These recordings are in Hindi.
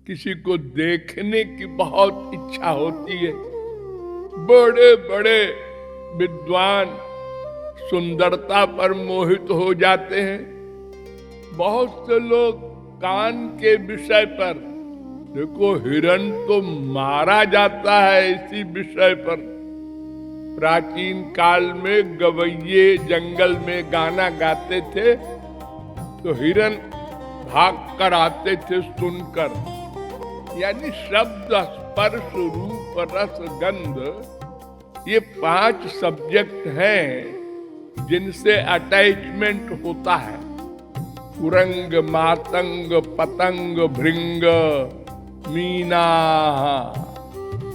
किसी को देखने की बहुत इच्छा होती है। बड़े बड़े विद्वान सुंदरता पर मोहित हो जाते हैं। बहुत से लोग कान के विषय पर, देखो हिरण तो मारा जाता है इसी विषय पर। प्राचीन काल में गवैये जंगल में गाना गाते थे तो हिरण भाग कर आते थे सुनकर। यानी शब्द, स्पर्श, रूप, रस, गंध, ये 5 सब्जेक्ट हैं जिनसे अटैचमेंट होता है। कुरंग, मातंग, पतंग, भृंग, मीना,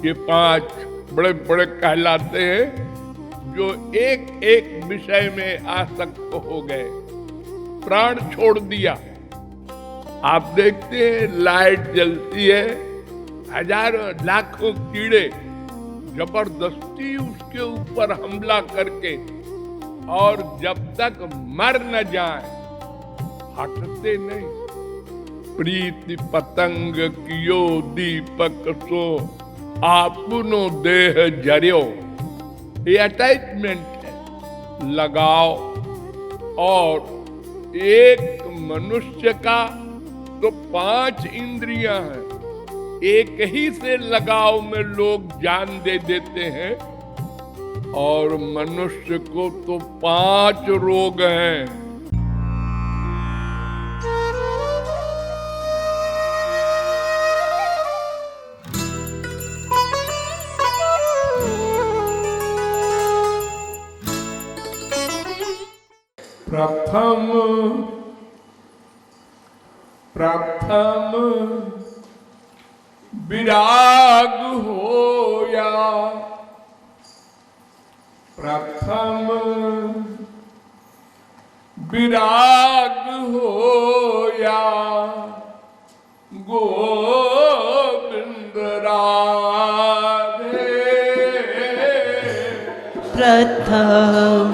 ये 5 बड़े बड़े कहलाते हैं जो एक एक विषय में आसक्त हो गए, प्राण छोड़ दिया। आप देखते हैं लाइट जलती है, हजारों लाखों कीड़े जबरदस्ती उसके ऊपर हमला करके, और जब तक मर न जाए हटते नहीं। प्रीति पतंग कियो दीपक सो आपुनो देह जरियो, ये अटैचमेंट है, लगाव। और एक मनुष्य का तो 5 इंद्रियां हैं, एक ही से लगाव में लोग जान दे देते हैं, और मनुष्य को तो 5 रोग हैं। प्रथम विराग होया, प्रथम विराग होया, गोविंद राधे। प्रथम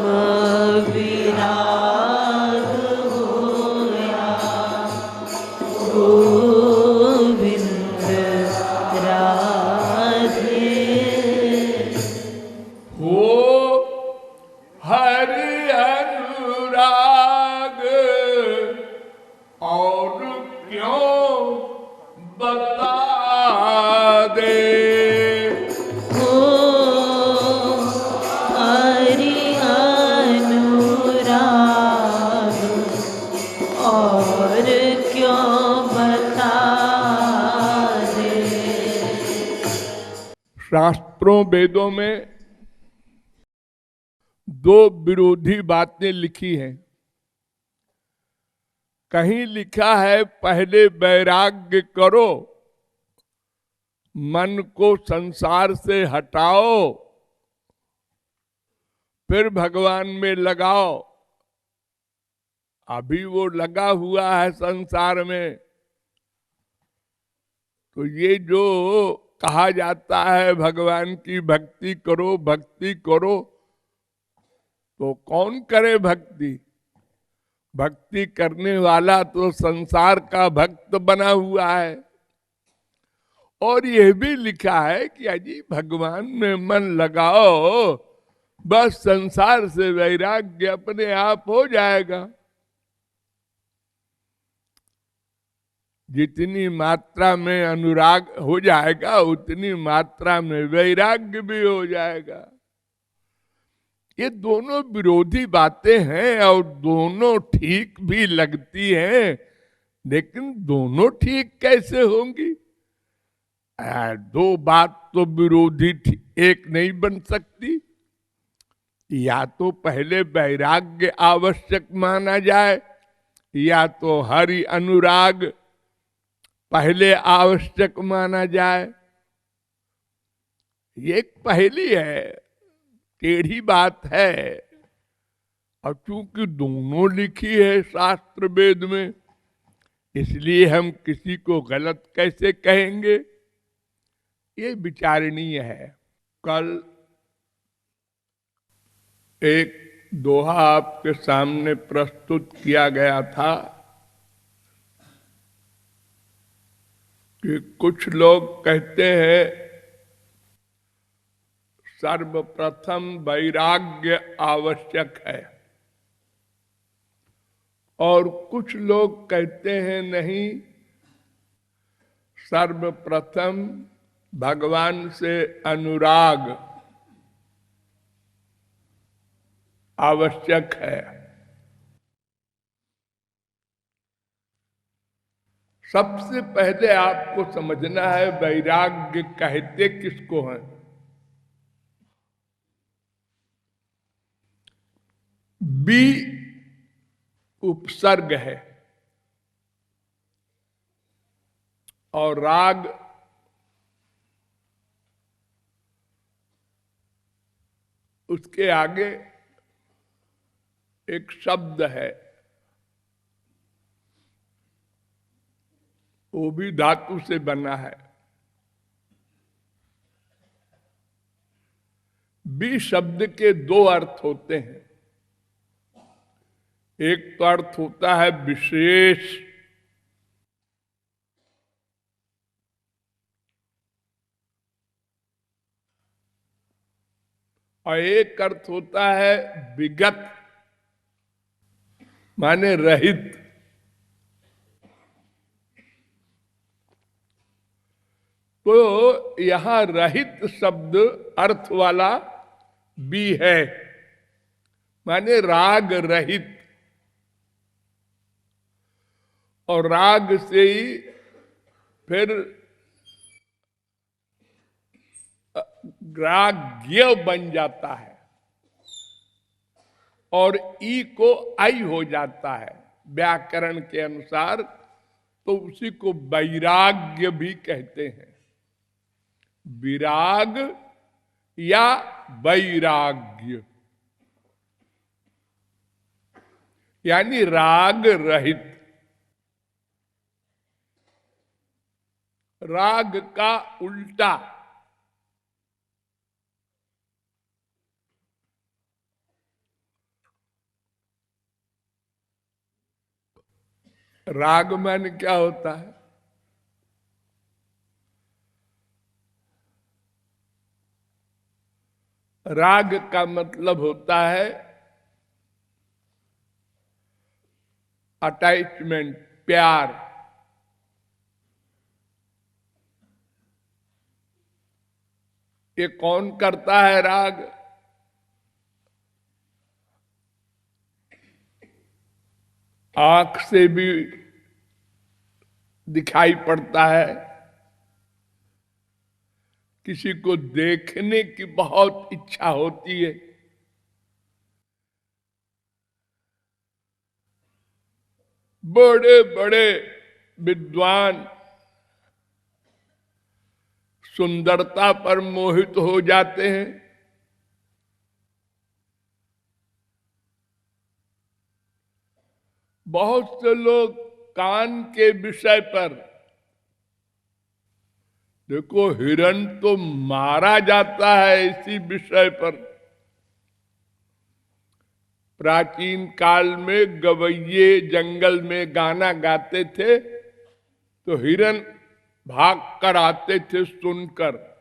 शास्त्रों वेदों में 2 विरोधी बातें लिखी हैं। कहीं लिखा है पहले वैराग्य करो, मन को संसार से हटाओ, फिर भगवान में लगाओ। अभी वो लगा हुआ है संसार में। तो ये जो कहा जाता है भगवान की भक्ति करो, भक्ति करो, तो कौन करे भक्ति? भक्ति करने वाला तो संसार का भक्त बना हुआ है। और यह भी लिखा है कि अजी भगवान में मन लगाओ, बस संसार से वैराग्य अपने आप हो जाएगा। जितनी मात्रा में अनुराग हो जाएगा उतनी मात्रा में वैराग्य भी हो जाएगा। ये दोनों विरोधी बातें हैं और दोनों ठीक भी लगती हैं, लेकिन दोनों ठीक कैसे होंगी? 2 बात तो विरोधी एक नहीं बन सकती। या तो पहले वैराग्य आवश्यक माना जाए, या तो हरि अनुराग पहले आवश्यक माना जाए। ये एक पहेली है, टेढ़ी बात है। और चूंकि दोनों लिखी है शास्त्र वेद में, इसलिए हम किसी को गलत कैसे कहेंगे? ये विचारणीय है। कल एक दोहा आपके सामने प्रस्तुत किया गया था। कि कुछ लोग कहते हैं सर्वप्रथम वैराग्य आवश्यक है, और कुछ लोग कहते हैं नहीं, सर्वप्रथम भगवान से अनुराग आवश्यक है। सबसे पहले आपको समझना है वैराग्य कहते किसको हैं। बी उपसर्ग है और राग उसके आगे एक शब्द है, वो भी धातु से बना है। बी शब्द के दो अर्थ होते हैं। एक तो अर्थ होता है विशेष, और एक अर्थ होता है विगत, माने रहित। तो यहां रहित शब्द अर्थ वाला भी है, माने राग रहित। और राग से ही फिर राग्य बन जाता है और ई को आई हो जाता है व्याकरण के अनुसार, तो उसी को वैराग्य भी कहते हैं। विराग या वैराग्य यानी राग रहित। राग का उल्टा राग मन क्या होता है? राग का मतलब होता है अटैचमेंट, प्यार। ये कौन करता है राग? आंख से भी दिखाई पड़ता है। किसी को देखने की बहुत इच्छा होती है, बड़े बड़े विद्वान सुंदरता पर मोहित हो जाते हैं। बहुत से लोग कान के विषय पर, देखो हिरण तो मारा जाता है इसी विषय पर। प्राचीन काल में गवैये जंगल में गाना गाते थे तो हिरण भाग कर आते थे सुनकर।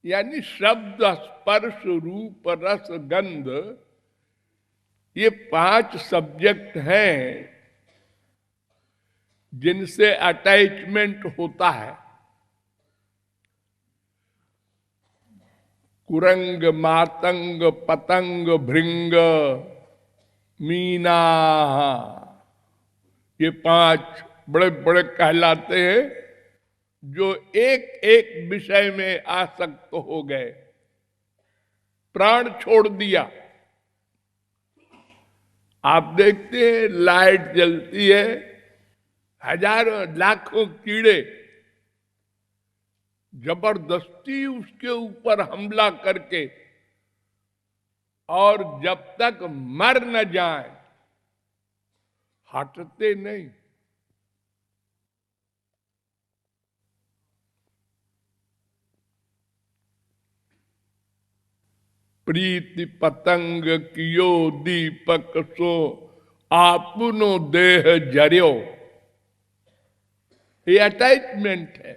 यानी शब्द, स्पर्श, रूप, रस, गंध, ये 5 सब्जेक्ट हैं जिनसे अटैचमेंट होता है। कुरंग, मातंग, पतंग, भृंग, मीना, ये 5 बड़े बड़े कहलाते हैं जो एक एक विषय में आसक्त हो गए, प्राण छोड़ दिया। आप देखते हैं लाइट जलती है, हजारों लाखों कीड़े जबरदस्ती उसके ऊपर हमला करके, और जब तक मर न जाए हटते नहीं। प्रीति पतंग कियो दीपक सो आपनो देह जरियो। ये अटैचमेंट है,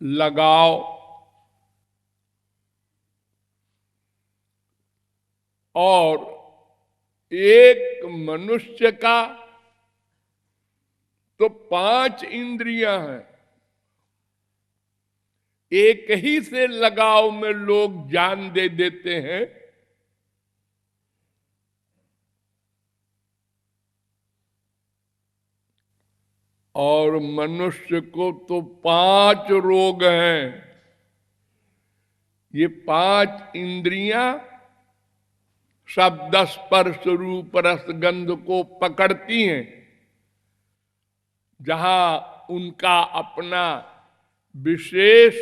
लगाव। और एक मनुष्य का तो 5 इंद्रियां हैं, एक ही से लगाव में लोग जान दे देते हैं। और मनुष्य को तो 5 रोग हैं। ये 5 इंद्रियां शब्द स्पर्श रूप रस गंध को पकड़ती हैं। जहां उनका अपना विशेष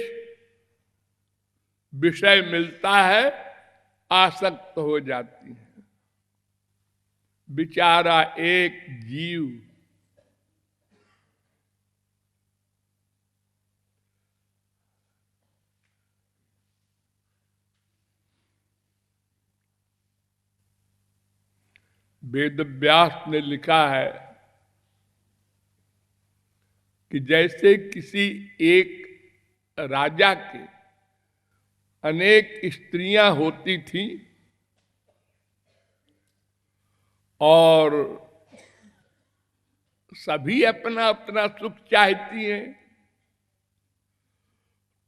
विषय मिलता है, आसक्त हो जाती है। बेचारा एक जीव वेद व्यास ने लिखा है कि जैसे किसी एक राजा के अनेक स्त्रियां होती थी और सभी अपना अपना सुख चाहती हैं,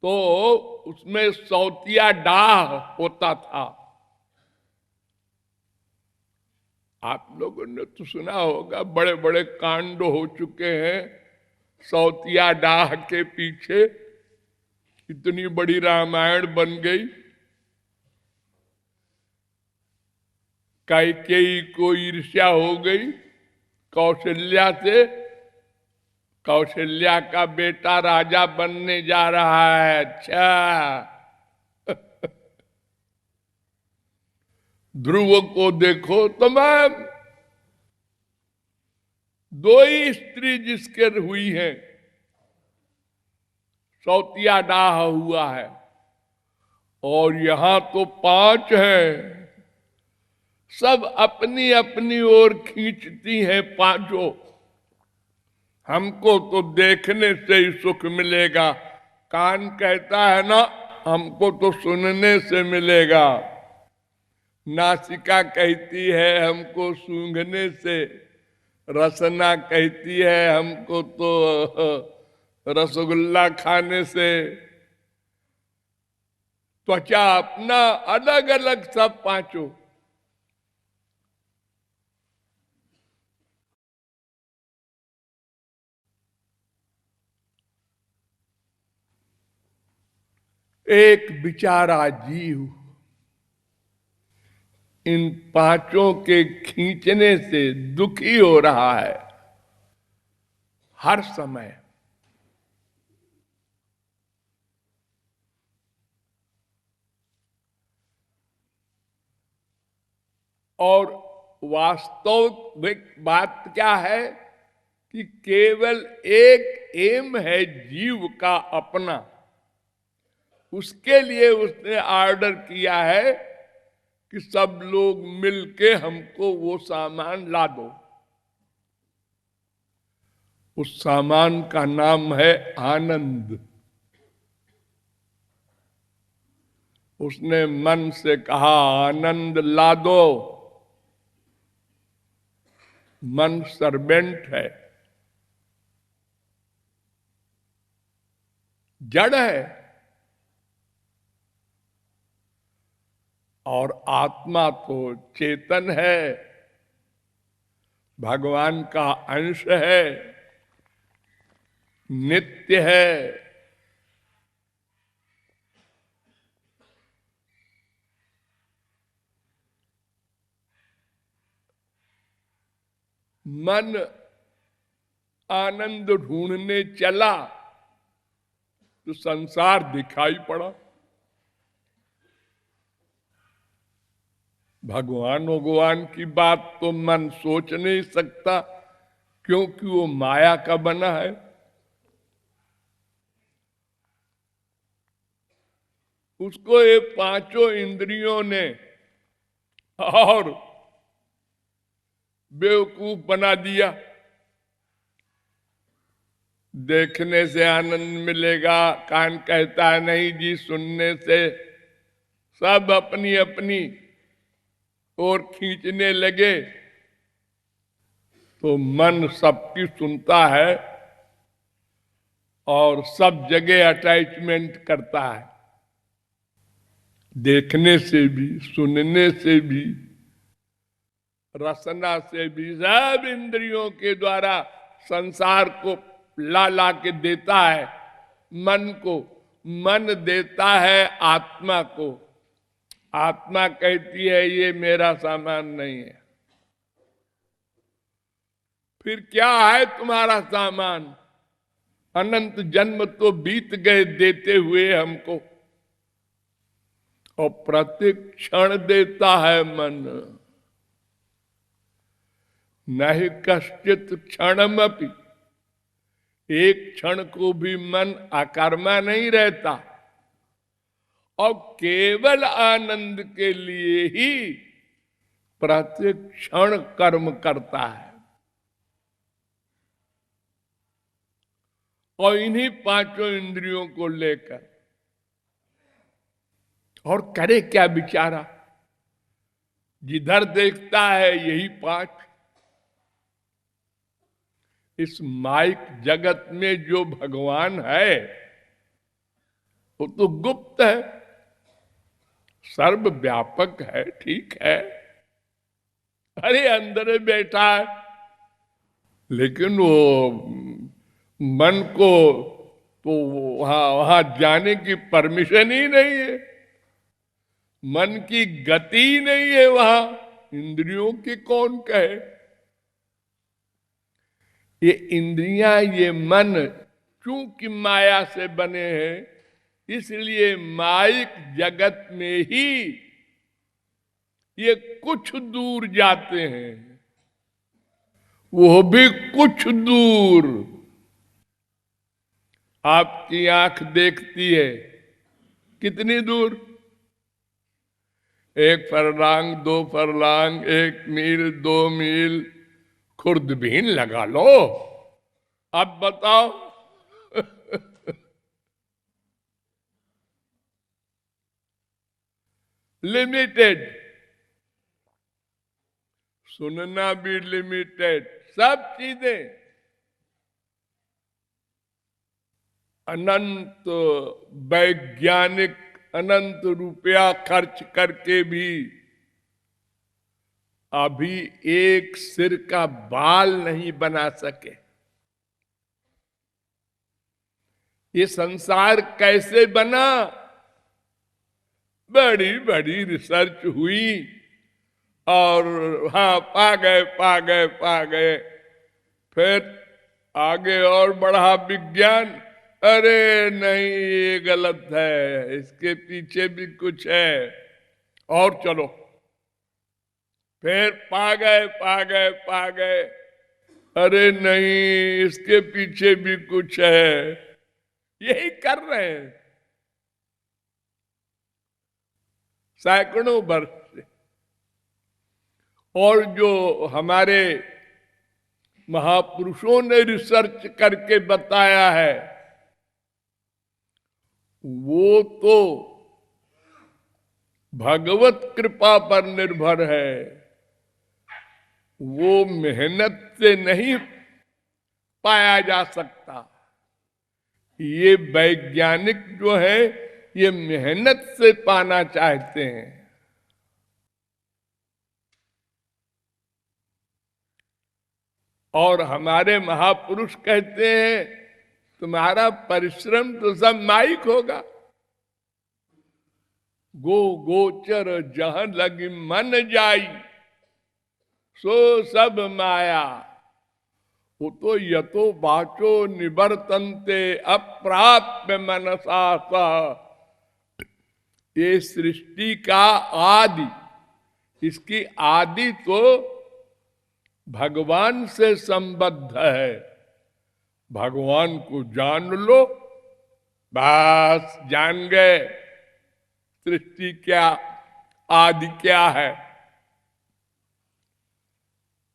तो उसमें सौतिया डाह होता था। आप लोगों ने तो सुना होगा, बड़े बड़े कांड हो चुके हैं सौतिया डाह के पीछे। इतनी बड़ी रामायण बन गई। कैकेयी को ईर्ष्या हो गई कौशल्या से। कौशल्या का बेटा राजा बनने जा रहा है। अच्छा ध्रुव को देखो तो मैं 2 ही स्त्री जिसके हुई है, सौतिया डाह हुआ है। और यहां तो 5 है, सब अपनी अपनी ओर खींचती हैं 5। हमको तो देखने से ही सुख मिलेगा। कान कहता है ना, हमको तो सुनने से मिलेगा। नासिका कहती है हमको सूंघने से। रसना कहती है हमको तो रसगुल्ला खाने से। त्वचा अपना अलग अलग सब 5। एक बेचारा जीव इन 5 के खींचने से दुखी हो रहा है हर समय। और वास्तविक बात क्या है कि केवल एक एम है जीव का अपना। उसके लिए उसने ऑर्डर किया है कि सब लोग मिलके हमको वो सामान ला दो। उस सामान का नाम है आनंद। उसने मन से कहा आनंद ला दो। मन सर्वेंट है, जड़ है, और आत्मा तो चेतन है, भगवान का अंश है, नित्य है। मन आनंद ढूंढने चला तो संसार दिखाई पड़ा। भगवान की बात तो मन सोच नहीं सकता, क्योंकि वो माया का बना है। उसको ये पांचों इंद्रियों ने और बेवकूफ बना दिया। देखने से आनंद मिलेगा, कान कहता है नहीं जी, सुनने से। सब अपनी अपनी ओर खींचने लगे तो मन सबकी सुनता है और सब जगह अटैचमेंट करता है। देखने से भी, सुनने से भी, रसना से भी, सब इंद्रियों के द्वारा संसार को ला ला के देता है मन को। मन देता है आत्मा को। आत्मा कहती है ये मेरा सामान नहीं है। फिर क्या है तुम्हारा सामान? अनंत जन्म तो बीत गए देते हुए हमको, और प्रत्येक क्षण देता है मन। नहीं कश्चित क्षणमपि, एक क्षण को भी मन अकर्मा नहीं रहता और केवल आनंद के लिए ही प्रत्येक क्षण कर्म करता है। और इन्हीं पांचों इंद्रियों को लेकर और करे क्या बेचारा? जिधर देखता है यही पांच। इस माइक जगत में जो भगवान है वो तो गुप्त है, सर्वव्यापक है, ठीक है, अरे अंदर बैठा है, लेकिन वो मन को तो वहां जाने की परमिशन ही नहीं है। मन की गति नहीं है वहां, इंद्रियों की कौन कहे? ये इंद्रियां, ये मन चूंकि माया से बने हैं, इसलिए माइक जगत में ही ये कुछ दूर जाते हैं, वो भी कुछ दूर। आपकी आंख देखती है कितनी दूर? 1 फरलांग, 2 फरलांग, 1 मील, 2 मील, खुर्दबीन लगा लो। अब बताओ लिमिटेड, सुनना भी लिमिटेड, सब चीजें अनंत वैज्ञानिक अनंत रुपया खर्च करके भी अभी एक सिर का बाल नहीं बना सके। ये संसार कैसे बना? बड़ी बड़ी रिसर्च हुई और हाँ, पा गए। फिर आगे और बढ़ा विज्ञान, अरे नहीं ये गलत है, इसके पीछे भी कुछ है, और चलो। फिर पा गए, अरे नहीं इसके पीछे भी कुछ है। यही कर रहे हैं सैकड़ों वर्ष से। और जो हमारे महापुरुषों ने रिसर्च करके बताया है, वो तो भगवत कृपा पर निर्भर है, वो मेहनत से नहीं पाया जा सकता। ये वैज्ञानिक जो है ये मेहनत से पाना चाहते हैं। और हमारे महापुरुष कहते हैं तुम्हारा परिश्रम तो सब माइक होगा। गोचर जहां लगी मन जाई, सो सब माया। वो तो यतो वाचो निवर्तन्ते अप्राप्य मनसा सह। ये सृष्टि का आदि, इसकी आदि तो भगवान से संबद्ध है। भगवान को जान लो, बस जान गए। सृष्टि क्या, आदि क्या है।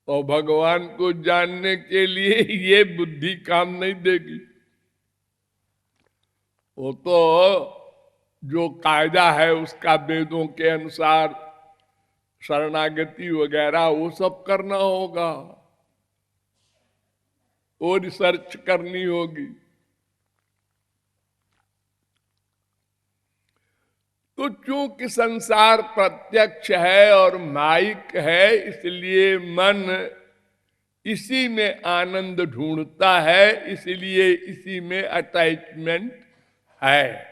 और भगवान को जानने के लिए ये बुद्धि काम नहीं देगी। वो तो जो कायदा है उसका वेदों के अनुसार शरणागति वगैरह वो सब करना होगा, वो रिसर्च करनी होगी। तो चूंकि संसार प्रत्यक्ष है और माइक है, इसलिए मन इसी में आनंद ढूंढता है, इसलिए इसी में अटैचमेंट है।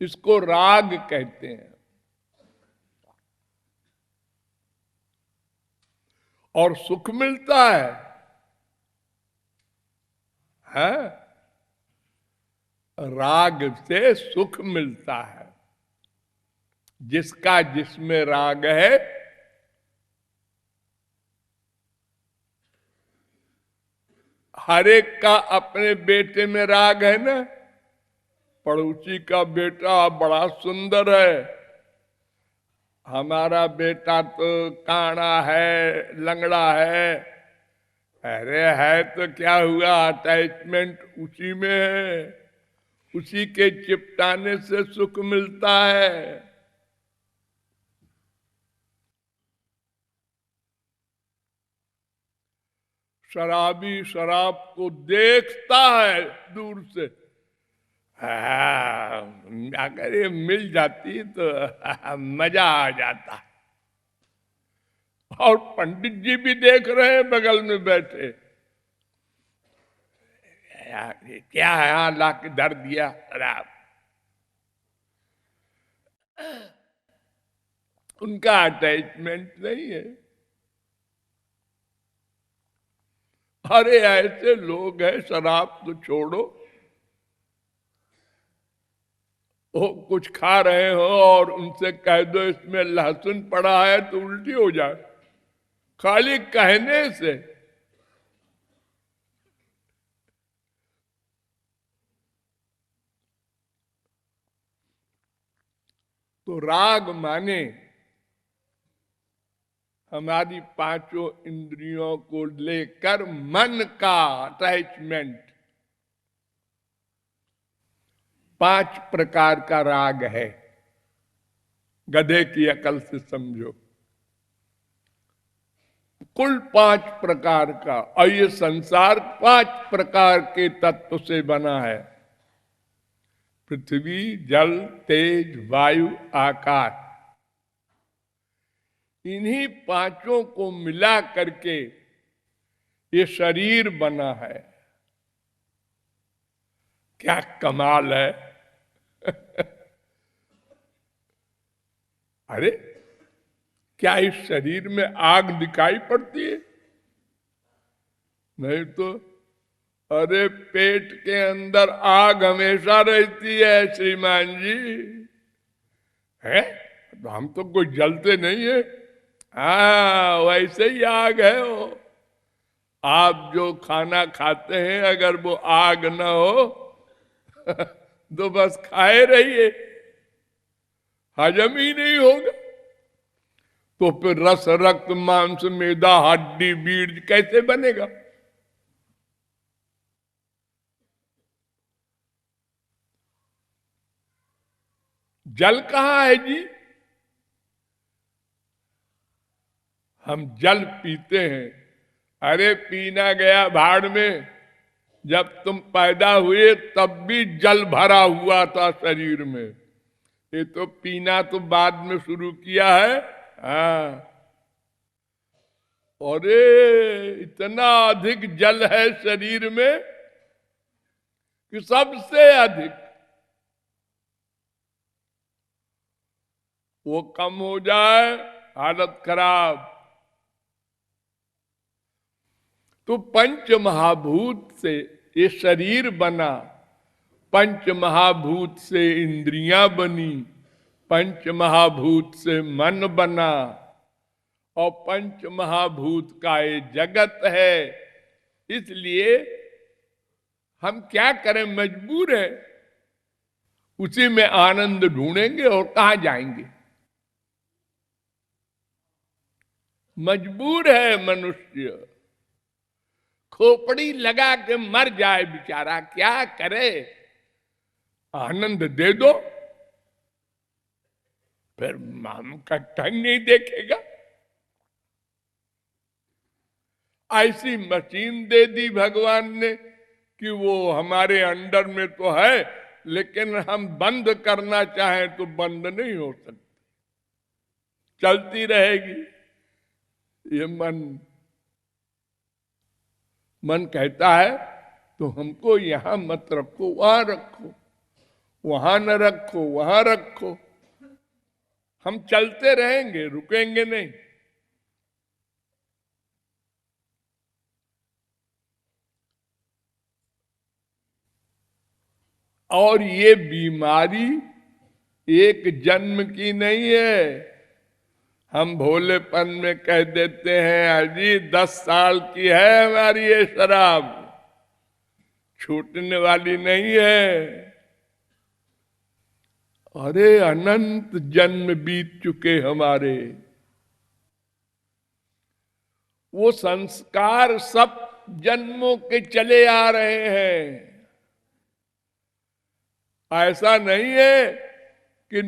इसको राग कहते हैं। और सुख मिलता है? राग से सुख मिलता है। जिसका जिसमें राग है, हर एक का अपने बेटे में राग है ना। पड़ोसी का बेटा बड़ा सुंदर है, हमारा बेटा तो काना है, लंगड़ा है। अरे है तो क्या हुआ, अटैचमेंट उसी में है, उसी के चिपटाने से सुख मिलता है। शराबी शराब को देखता है दूर से, अगर ये मिल जाती तो मजा आ जाता। और पंडित जी भी देख रहे हैं बगल में बैठे, क्या है, यहां ला के धर दिया शराब। उनका अटैचमेंट नहीं है। अरे ऐसे लोग हैं, शराब तो छोड़ो, वो कुछ खा रहे हो और उनसे कह दो इसमें लहसुन पड़ा है तो उल्टी हो जाए, खाली कहने से। तो राग माने हमारी पांचों इंद्रियों को लेकर मन का अटैचमेंट। 5 प्रकार का राग है, गधे की अकल से समझो। कुल 5 प्रकार का। और ये संसार 5 प्रकार के तत्व से बना है, पृथ्वी, जल, तेज, वायु, आकाश। इन्हीं पांचों को मिला करके ये शरीर बना है। क्या कमाल है। अरे क्या इस शरीर में आग दिखाई पड़ती है? नहीं तो। अरे पेट के अंदर आग हमेशा रहती है श्रीमान जी। है तो हम तो कोई जलते नहीं है। हाँ वैसे ही आग है वो। आप जो खाना खाते हैं अगर वो आग न हो तो बस खाए रहिए, हजम ही नहीं होगा। तो फिर रस, रक्त, मांस, मेदा, हड्डी, बीज कैसे बनेगा? जल कहाँ है जी? हम जल पीते हैं। अरे पीना गया भाड़ में। जब तुम पैदा हुए तब भी जल भरा हुआ था शरीर में। ये तो पीना तो बाद में शुरू किया है। हाँ, अरे इतना अधिक जल है शरीर में कि सबसे अधिक। वो कम हो जाए हालत खराब। तो पंच महाभूत से ये शरीर बना, पंच महाभूत से इंद्रियां बनी, पंच महाभूत से मन बना, और पंच महाभूत का ये जगत है। इसलिए हम क्या करें, मजबूर है, उसी में आनंद ढूंढेंगे और कहां जाएंगे। मजबूर है मनुष्य, खोपड़ी लगा के मर जाए बेचारा, क्या करे। आनंद दे दो, फिर हमका ढंग नहीं देखेगा। ऐसी मशीन दे दी भगवान ने कि वो हमारे अंडर में तो है, लेकिन हम बंद करना चाहें तो बंद नहीं हो सकती, चलती रहेगी। ये मन कहता है तो हमको यहां मत रखो, वहां रखो, वहां न रखो, वहां रखो। हम चलते रहेंगे, रुकेंगे नहीं। और ये बीमारी एक जन्म की नहीं है। हम भोलेपन में कह देते हैं अजी 10 साल की है हमारी ये शराब, छूटने वाली नहीं है। अरे अनंत जन्म बीत चुके हमारे, वो संस्कार सब जन्मों के चले आ रहे हैं। ऐसा नहीं है कि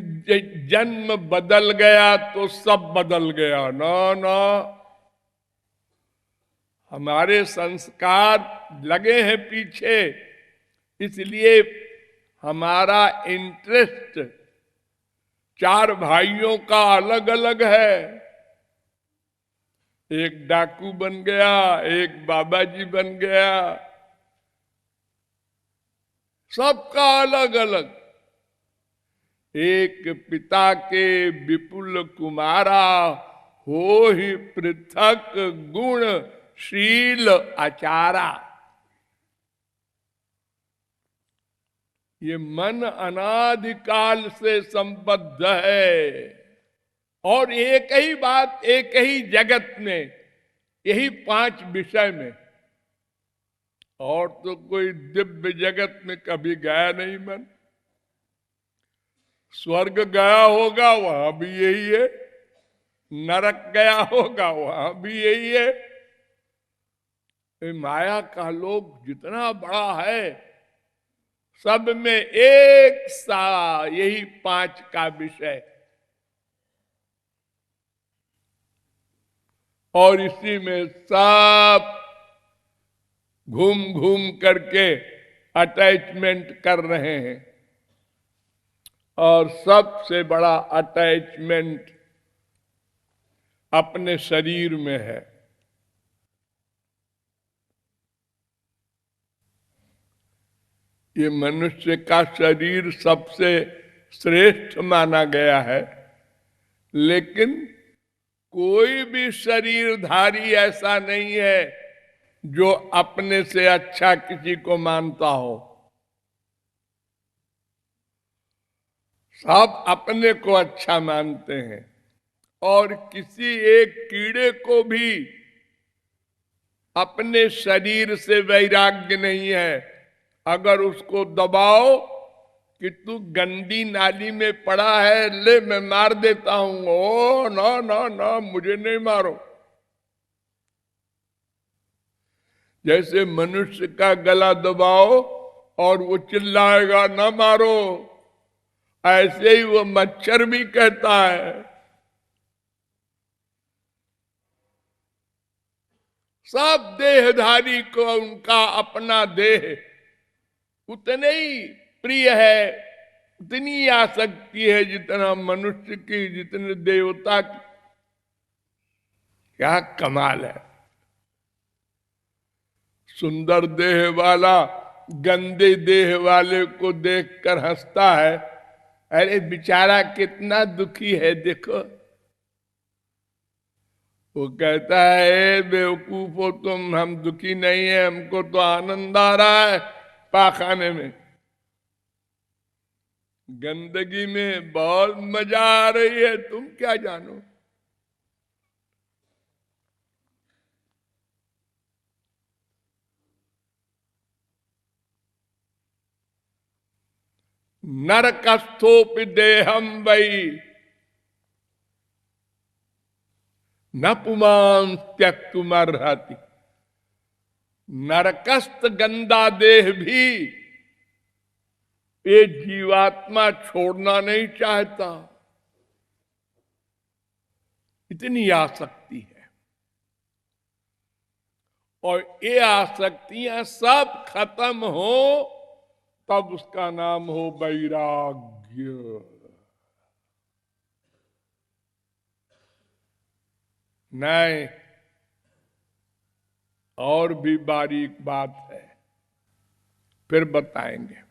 जन्म बदल गया तो सब बदल गया, ना ना। हमारे संस्कार लगे हैं पीछे, इसलिए हमारा इंटरेस्ट 4 भाइयों का अलग अलग है। एक डाकू बन गया, एक बाबा जी बन गया, सबका अलग अलग। एक पिता के विपुल कुमारा, हो ही पृथक गुण शील आचारा। ये मन अनादिकाल से संबद्ध है, और एक ही बात, एक ही जगत में, यही 5 विषय में। और तो कोई दिव्य जगत में कभी गया नहीं मन। स्वर्ग गया होगा, वहां भी यही है। नरक गया होगा, वहां भी यही है। माया का लोक जितना बड़ा है, सब में एक सा यही 5 का विषय, और इसी में सब घूम घूम करके अटैचमेंट कर रहे हैं। और सबसे बड़ा अटैचमेंट अपने शरीर में है। ये मनुष्य का शरीर सबसे श्रेष्ठ माना गया है, लेकिन कोई भी शरीरधारी ऐसा नहीं है जो अपने से अच्छा किसी को मानता हो। सब अपने को अच्छा मानते हैं, और किसी एक कीड़े को भी अपने शरीर से वैराग्य नहीं है। अगर उसको दबाओ कि तू गंदी नाली में पड़ा है, ले मैं मार देता हूं, ओ ना ना ना, मुझे नहीं मारो। जैसे मनुष्य का गला दबाओ और वो चिल्लाएगा ना मारो, ऐसे ही वो मच्छर भी कहता है। सब देहधारी को उनका अपना देह उतने ही प्रिय है, उतनी आसक्ति है जितना मनुष्य की, जितने देवता की। क्या कमाल है। सुंदर देह वाला गंदे देह वाले को देखकर हंसता है, अरे बेचारा कितना दुखी है देखो। वो कहता है बेवकूफ हो तुम, हम दुखी नहीं है, हमको तो आनंद आ रहा है पाखाने में, गंदगी में बहुत मजा आ रही है, तुम क्या जानो। नरकस्थोपि देहम वही न पुमान त्यक्तुमर्हति। नरकस्त गंदा देह भी ये जीवात्मा छोड़ना नहीं चाहता, इतनी आसक्ति है। और ये आसक्तियां सब खत्म हो तब उसका नाम हो वैराग्य। नहीं, और भी बारीक बात है, फिर बताएंगे।